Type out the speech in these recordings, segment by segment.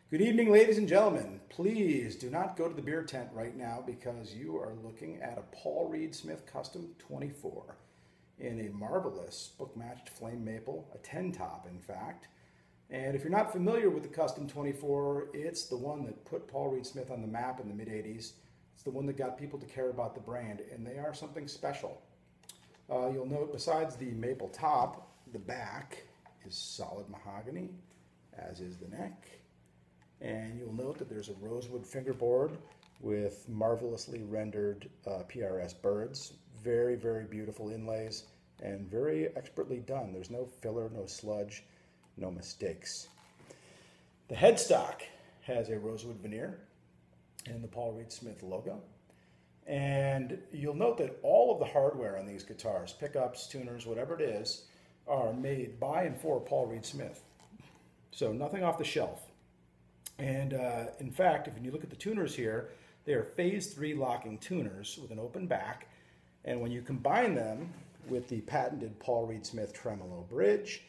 Good evening, ladies and gentlemen. Please do not go to the beer tent right now because you are looking at a Paul Reed Smith Custom 24 in a marvelous book-matched flame maple, a 10-top in fact. And if you're not familiar with the Custom 24, it's the one that put Paul Reed Smith on the map in the mid-80s. It's the one that got people to care about the brand, and they are something special. You'll note besides the maple top, the back is solid mahogany, as is the neck. And you'll note that there's a rosewood fingerboard with marvelously rendered PRS birds. Very, very beautiful inlays and very expertly done. There's no filler, no sludge, no mistakes. The headstock has a rosewood veneer and the Paul Reed Smith logo. And you'll note that all of the hardware on these guitars, pickups, tuners, whatever it is, are made by and for Paul Reed Smith. So nothing off the shelf. And in fact, if you look at the tuners here, they are phase 3 locking tuners with an open back. And when you combine them with the patented Paul Reed Smith tremolo bridge,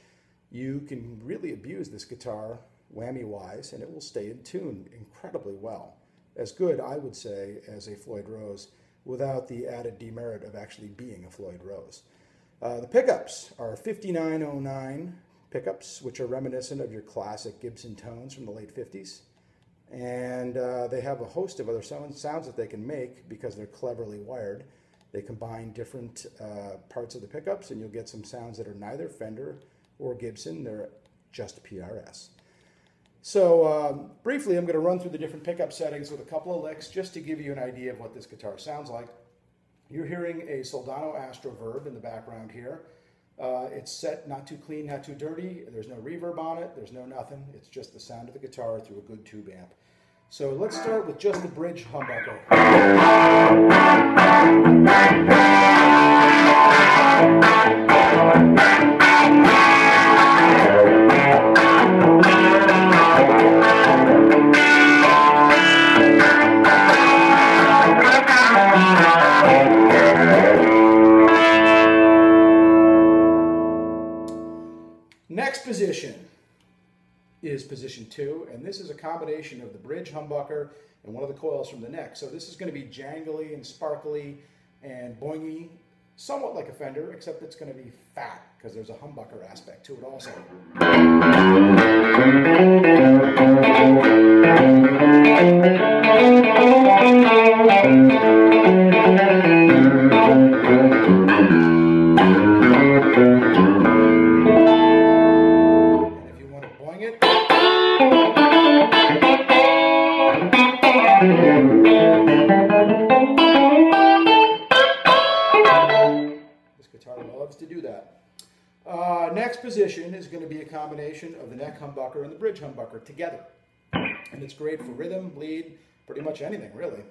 you can really abuse this guitar whammy-wise, and it will stay in tune incredibly well. As good, I would say, as a Floyd Rose, without the added demerit of actually being a Floyd Rose. The pickups are 5909 pickups, which are reminiscent of your classic Gibson tones from the late 50s. And they have a host of other sounds that they can make because they're cleverly wired. They combine different parts of the pickups, and you'll get some sounds that are neither Fender or Gibson. They're just PRS. So briefly, I'm going to run through the different pickup settings with a couple of licks just to give you an idea of what this guitar sounds like. You're hearing a Soldano Astro Verb in the background here. It's set not too clean, not too dirty. There's no reverb on it. There's no nothing. It's just the sound of the guitar through a good tube amp. So let's start with just the bridge humbucker. Next position is position 2, and this is a combination of the bridge humbucker and one of the coils from the neck. So this is going to be jangly and sparkly and boingy, somewhat like a Fender, except it's going to be fat because there's a humbucker aspect to it also. This guitar loves to do that. Next position is going to be a combination of the neck humbucker and the bridge humbucker together. And it's great for rhythm, bleed, pretty much anything really.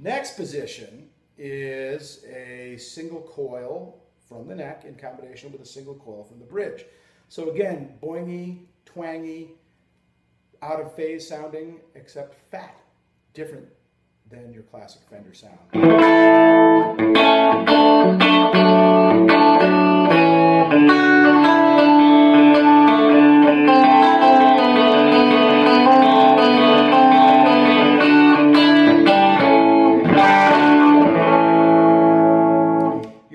Next position is a single coil from the neck in combination with a single coil from the bridge. So again, boingy, twangy, out of phase sounding, except fat, different than your classic Fender sound.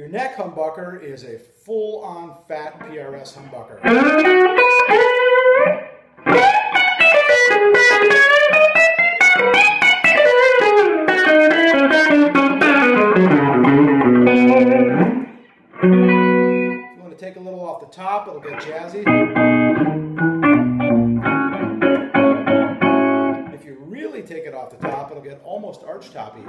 Neck humbucker is a full-on fat PRS humbucker. If you want to take a little off the top, it'll get jazzy. If you really take it off the top, it'll get almost arch-toppy.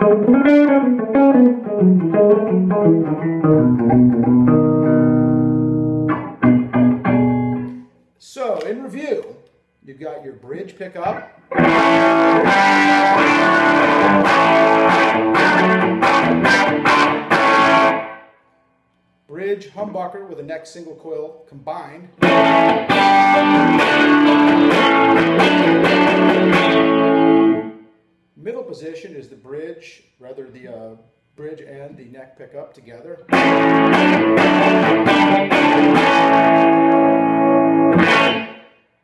in review, you've got your bridge pickup, bridge humbucker with a neck single coil combined, middle position is the bridge, rather the bridge and the neck pickup together.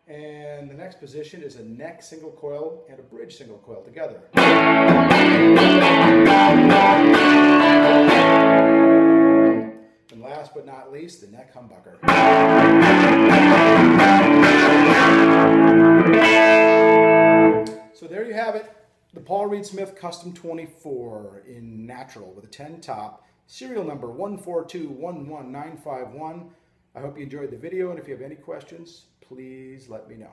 And the next position is a neck single coil and a bridge single coil together. And last but not least, the neck humbucker. So there you have it. The Paul Reed Smith Custom 24 in natural with a 10 top, serial number 142-11951. I hope you enjoyed the video, and if you have any questions, please let me know.